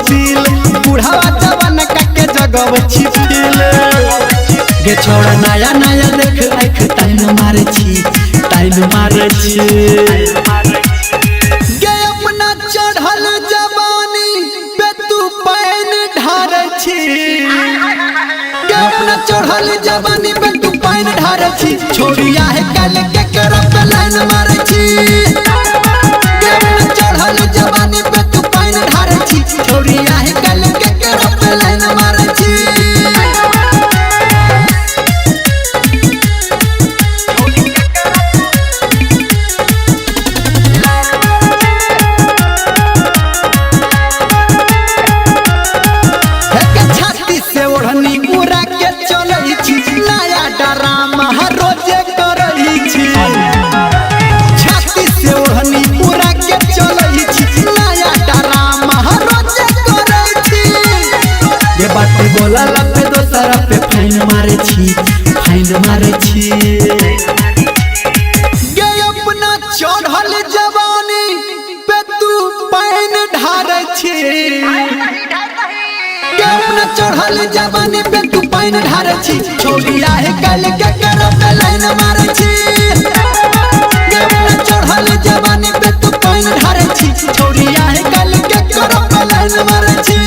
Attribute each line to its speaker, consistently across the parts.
Speaker 1: छिपिल बुढ़ावा जवान के जगव छिपिल गे छोड़ा नया नया देख आँख टाइम मारे छी गे अपना चढ़ल जवानी पे तू पैन ढार छी गे अपना चढ़ल जवानी पे तू पैन ढार छी छोड़िया है कल के करब लाइन मारे छी गे अपना चढ़ल जवानी पे तू पैन ढार छी छोड़िया है कल के करब लाइन मारे छी बोला पे दोसरा पे फाइन मारे छी गे अपना चढ़ल जवानी पे तू पैन ढार छी गे अपना चढ़ल जवानी पे तू पैन ढार छी छोड़िया है कल के करब लाइन मारे छी गे अपना चढ़ल जवानी पे तू पैन ढार छी छोड़िया है कल के करब लाइन मारे छी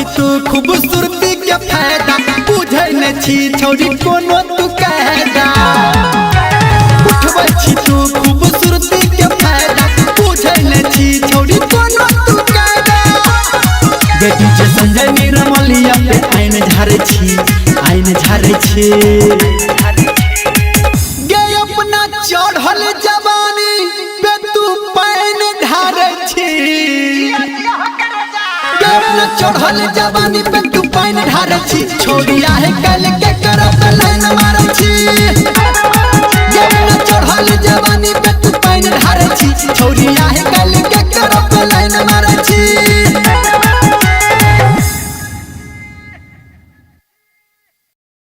Speaker 1: खूबसूरती के फायदा बुझे न छी छोड़ी कोनो तू कहदा उठबै छी तू खूबसूरती के फायदा बुझे न छी छोड़ी कोनो तू कहदा बेटी जे संजय निरमलिया पे आइन झारे छी गे अपना चढ़ल जवानी पे तू पैन ढारे छी अपना चढ़ल जवानी पे तू पैन ढार छी छोड़िया है कल के करब लाइन मारे छी अपना चढ़ल जवानी पे तू पैन ढार छी छोड़िया है कल के करब लाइन मारे छी।